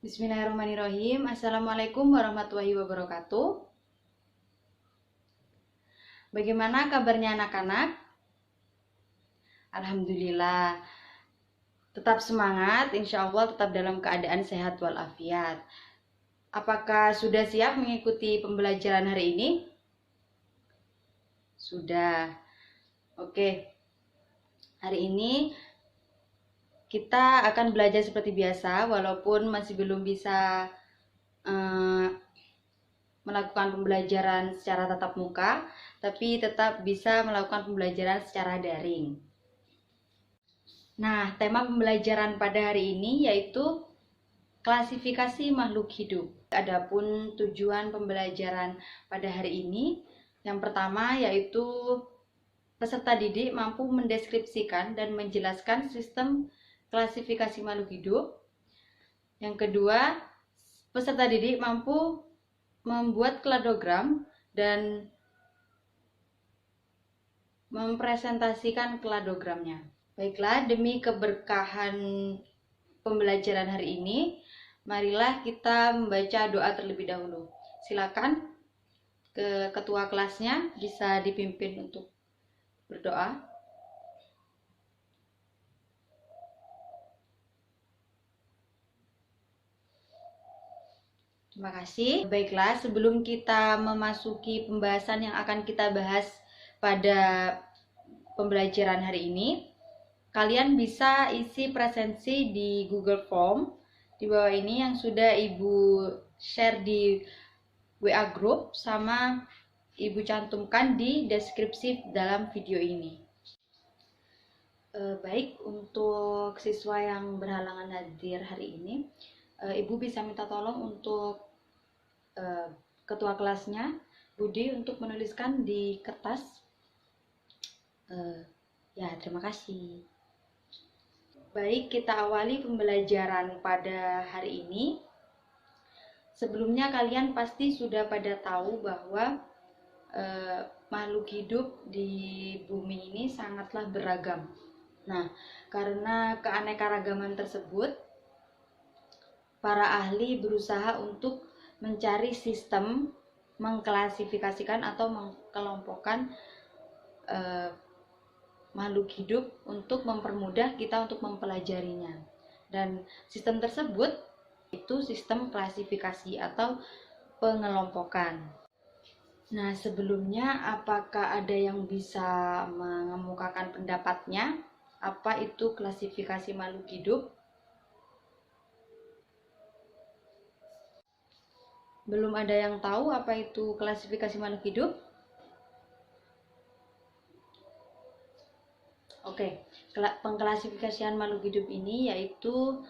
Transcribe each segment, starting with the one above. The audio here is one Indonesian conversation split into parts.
Bismillahirrahmanirrahim. Assalamualaikum warahmatullahi wabarakatuh. Bagaimana kabarnya anak-anak? Alhamdulillah. Tetap semangat, insya Allah tetap dalam keadaan sehat walafiat. Apakah sudah siap mengikuti pembelajaran hari ini? Sudah. Oke. Hari ini kita akan belajar seperti biasa, walaupun masih belum bisa melakukan pembelajaran secara tatap muka, tapi tetap bisa melakukan pembelajaran secara daring. Nah, tema pembelajaran pada hari ini yaitu klasifikasi makhluk hidup. Adapun tujuan pembelajaran pada hari ini, yang pertama yaitu peserta didik mampu mendeskripsikan dan menjelaskan sistem klasifikasi makhluk hidup. Yang kedua, peserta didik mampu membuat kladogram dan mempresentasikan kladogramnya. Baiklah, demi keberkahan pembelajaran hari ini, marilah kita membaca doa terlebih dahulu. Silakan ke ketua kelasnya bisa dipimpin untuk berdoa. Terima kasih. Baiklah, sebelum kita memasuki pembahasan yang akan kita bahas pada pembelajaran hari ini, kalian bisa isi presensi di Google Form di bawah ini yang sudah Ibu share di WA Group sama Ibu cantumkan di deskripsi dalam video ini. Baik, untuk siswa yang berhalangan hadir hari ini, Ibu bisa minta tolong untuk ketua kelasnya, Budi, untuk menuliskan di kertas. Ya, terima kasih. Baik, kita awali pembelajaran pada hari ini. Sebelumnya kalian pasti sudah pada tahu bahwa makhluk hidup di bumi ini sangatlah beragam. Nah, karena keanekaragaman tersebut, para ahli berusaha untuk mencari sistem mengklasifikasikan atau mengkelompokkan makhluk hidup untuk mempermudah kita untuk mempelajarinya. Dan sistem tersebut itu sistem klasifikasi atau pengelompokan. Nah, sebelumnya apakah ada yang bisa mengemukakan pendapatnya? Apa itu klasifikasi makhluk hidup? Belum ada yang tahu apa itu klasifikasi makhluk hidup? Oke, pengklasifikasian makhluk hidup ini yaitu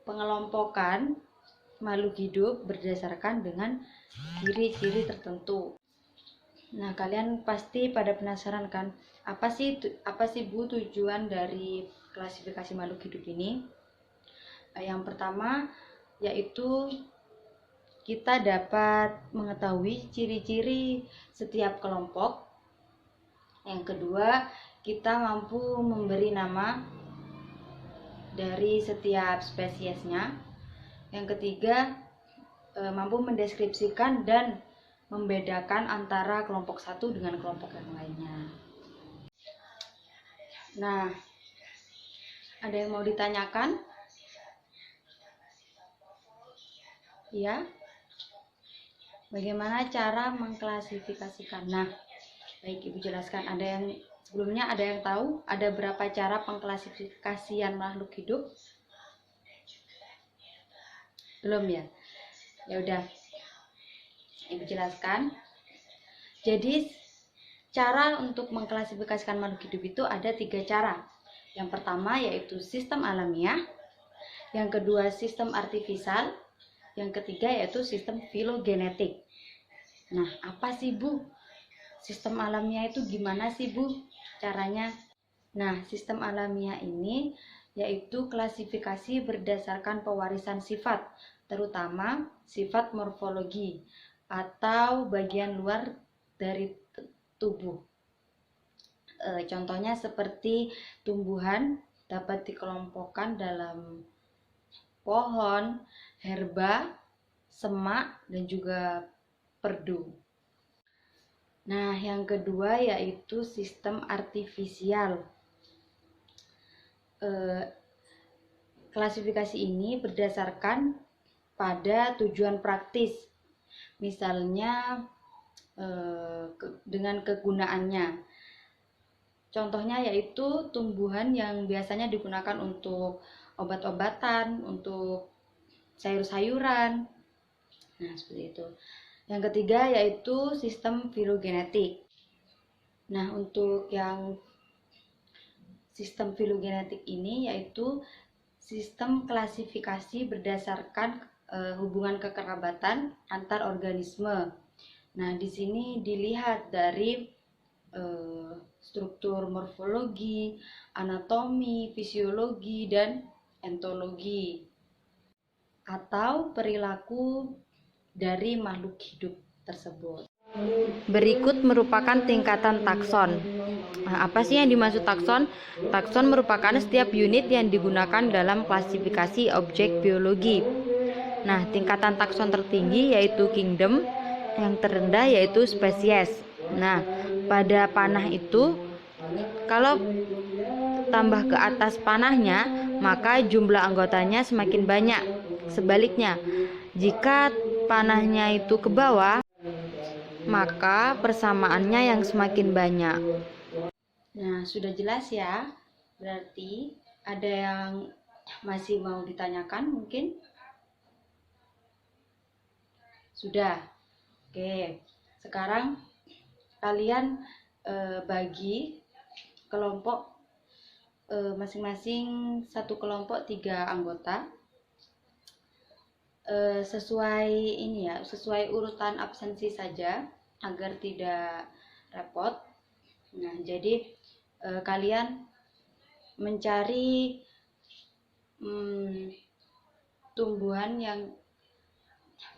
pengelompokan makhluk hidup berdasarkan dengan ciri-ciri tertentu. Nah, kalian pasti pada penasaran kan, apa sih Bu tujuan dari klasifikasi makhluk hidup ini? Yang pertama yaitu kita dapat mengetahui ciri-ciri setiap kelompok. Yang kedua, kita mampu memberi nama dari setiap spesiesnya. Yang ketiga, mampu mendeskripsikan dan membedakan antara kelompok satu dengan kelompok yang lainnya. Nah, ada yang mau ditanyakan? Ya? Bagaimana cara mengklasifikasikan? Nah, baik, Ibu jelaskan. Sebelumnya ada yang tahu ada berapa cara pengklasifikasian makhluk hidup? Belum ya? Ya udah, Ibu jelaskan. Jadi cara untuk mengklasifikasikan makhluk hidup itu ada 3 cara. Yang pertama yaitu sistem alamiah, yang kedua sistem artifisial, yang ketiga yaitu sistem filogenetik. Nah, apa sih Bu? Sistem alamiah itu gimana sih Bu caranya? Nah, sistem alamiah ini yaitu klasifikasi berdasarkan pewarisan sifat, terutama sifat morfologi atau bagian luar dari tubuh. Contohnya seperti tumbuhan dapat dikelompokkan dalam pohon, herba, semak, dan juga perdu. Nah, yang kedua yaitu sistem artifisial. Klasifikasi ini berdasarkan pada tujuan praktis, misalnya dengan kegunaannya. Contohnya yaitu tumbuhan yang biasanya digunakan untuk obat-obatan, untuk sayur-sayuran. Nah, seperti itu. Yang ketiga yaitu sistem filogenetik. Nah, untuk yang sistem filogenetik ini yaitu sistem klasifikasi berdasarkan hubungan kekerabatan antar organisme. Nah, di sini dilihat dari struktur morfologi, anatomi, fisiologi, dan entologi atau perilaku dari makhluk hidup tersebut. Berikut merupakan tingkatan takson. Nah, apa sih yang dimaksud takson? Takson merupakan setiap unit yang digunakan dalam klasifikasi objek biologi. Nah, tingkatan takson tertinggi yaitu kingdom, yang terendah yaitu spesies. Nah, pada panah itu, kalau tambah ke atas panahnya, maka jumlah anggotanya semakin banyak. Sebaliknya, jika panahnya itu ke bawah, maka persamaannya yang semakin banyak. Nah, sudah jelas ya? Berarti ada yang masih mau ditanyakan mungkin? Sudah. Oke. Sekarang kalian bagi kelompok masing-masing satu kelompok 3 anggota. Sesuai ini ya, sesuai urutan absensi saja agar tidak repot. Nah, jadi kalian mencari tumbuhan yang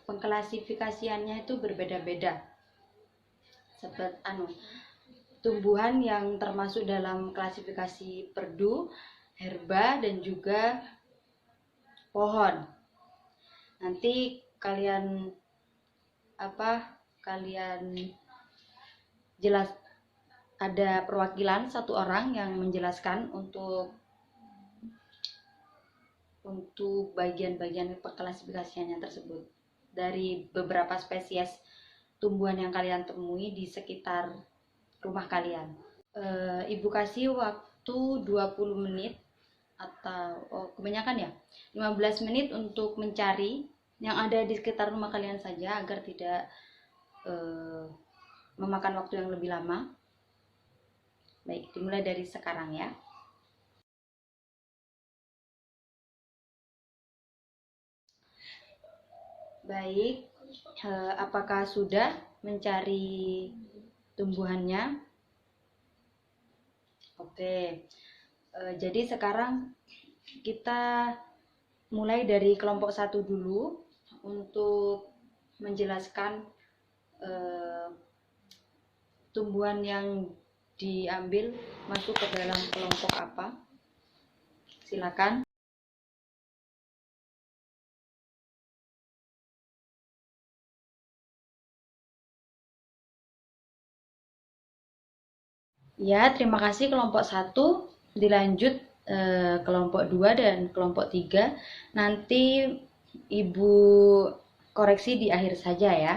pengklasifikasiannya itu berbeda-beda. Seperti tumbuhan yang termasuk dalam klasifikasi perdu, herba, dan juga pohon. Nanti kalian jelas, ada perwakilan satu orang yang menjelaskan untuk bagian-bagian klasifikasinya tersebut dari beberapa spesies tumbuhan yang kalian temui di sekitar rumah kalian. Ibu kasih waktu 20 menit atau kebanyakan ya 15 menit untuk mencari yang ada di sekitar rumah kalian saja agar tidak memakan waktu yang lebih lama. Baik, dimulai dari sekarang ya. Baik, apakah sudah mencari tumbuhannya? Oke. Jadi sekarang kita mulai dari kelompok 1 dulu untuk menjelaskan tumbuhan yang diambil masuk ke dalam kelompok apa. Silakan. Ya, terima kasih kelompok 1. Dilanjut kelompok 2 dan kelompok 3. Nanti Ibu koreksi di akhir saja ya.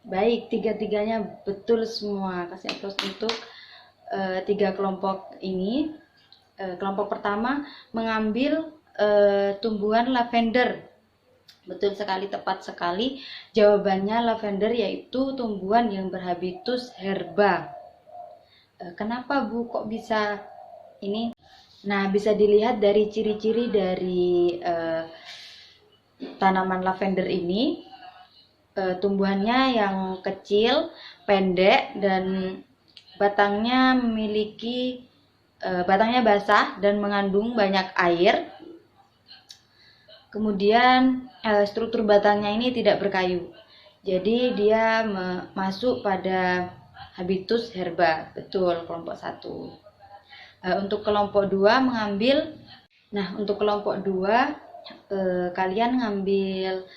Baik, tiga-tiganya betul semua. Kasih aplaus untuk 3 kelompok ini. Kelompok pertama mengambil tumbuhan lavender. Betul sekali, tepat sekali. Jawabannya lavender yaitu tumbuhan yang berhabitus herba. Kenapa Bu kok bisa ini? Nah, bisa dilihat dari ciri-ciri dari tanaman lavender ini. Tumbuhannya yang kecil, pendek, dan batangnya memiliki batangnya basah dan mengandung banyak air. Kemudian struktur batangnya ini tidak berkayu. Jadi dia masuk pada habitus herba. Betul, kelompok 1. Untuk kelompok 2 mengambil. Nah, untuk kelompok 2 kalian ngambil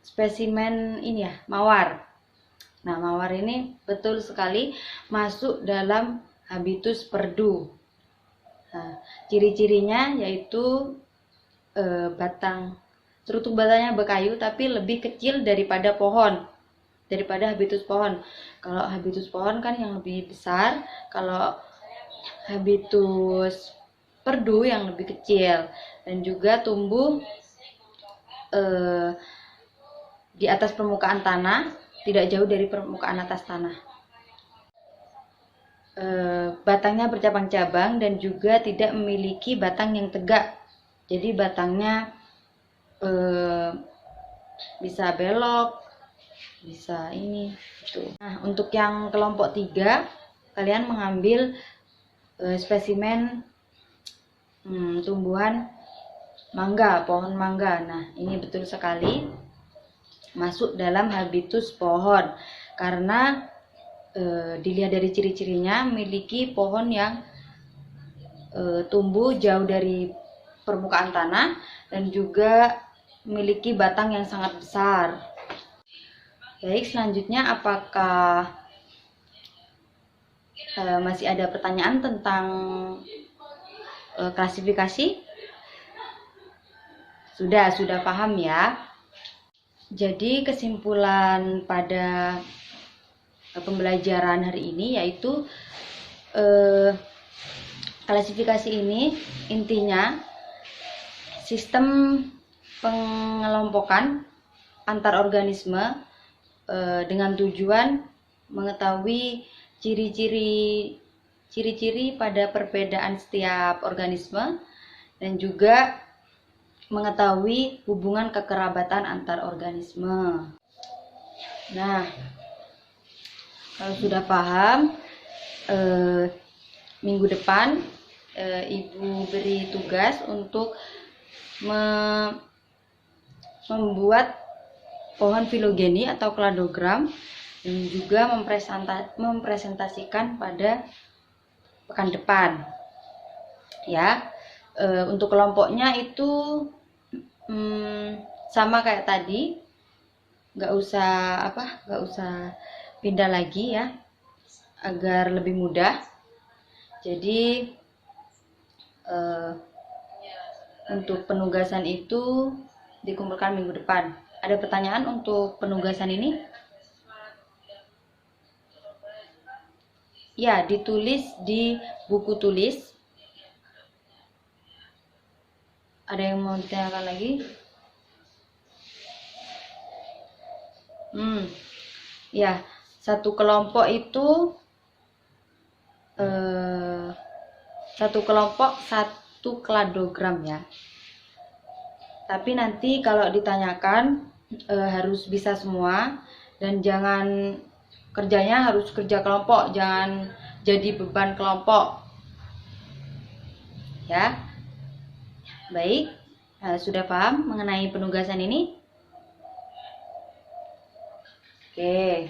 spesimen ini ya, mawar. Nah, mawar ini betul sekali masuk dalam habitus perdu. Nah, ciri-cirinya yaitu struktur batangnya berkayu tapi lebih kecil daripada pohon, daripada habitus pohon. Kalau habitus pohon kan yang lebih besar, kalau habitus perdu yang lebih kecil, dan juga tumbuh di atas permukaan tanah, tidak jauh dari permukaan atas tanah. Batangnya bercabang-cabang dan juga tidak memiliki batang yang tegak. Jadi batangnya bisa belok, bisa ini gitu. Nah, untuk yang kelompok 3 kalian mengambil spesimen tumbuhan mangga, pohon mangga. Nah, ini betul sekali masuk dalam habitus pohon karena dilihat dari ciri-cirinya memiliki pohon yang tumbuh jauh dari permukaan tanah dan juga memiliki batang yang sangat besar. Baik, selanjutnya apakah masih ada pertanyaan tentang klasifikasi? Sudah paham ya? Jadi kesimpulan pada pembelajaran hari ini yaitu klasifikasi ini intinya sistem pengelompokan antar organisme dengan tujuan mengetahui ciri-ciri pada perbedaan setiap organisme dan juga mengetahui hubungan kekerabatan antar organisme. Nah, kalau sudah paham, minggu depan Ibu beri tugas untuk membuat pohon filogeni atau kladogram dan juga mempresentasikan pada pekan depan. Ya, untuk kelompoknya itu sama kayak tadi, nggak usah pindah lagi ya, agar lebih mudah. Jadi untuk penugasan itu dikumpulkan minggu depan. Ada pertanyaan untuk penugasan ini? Ya, ditulis di buku tulis. Ada yang mau ditanyakan lagi? Ya, satu kelompok itu satu kladogram ya. Tapi nanti kalau ditanyakan harus bisa semua, dan jangan kerjanya harus kerja kelompok, jangan jadi beban kelompok. Ya. Baik, sudah paham mengenai penugasan ini? Oke.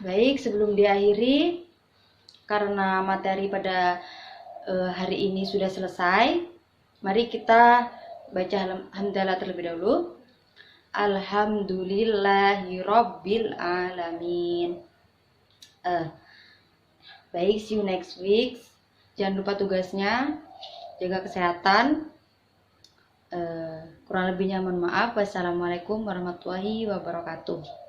Baik, sebelum diakhiri, karena materi pada hari ini sudah selesai, mari kita baca hamdalah terlebih dahulu. Alhamdulillahirabbil alamin. Baik, see you next week. Jangan lupa tugasnya, jaga kesehatan. Kurang lebihnya mohon maaf. Wassalamualaikum warahmatullahi wabarakatuh.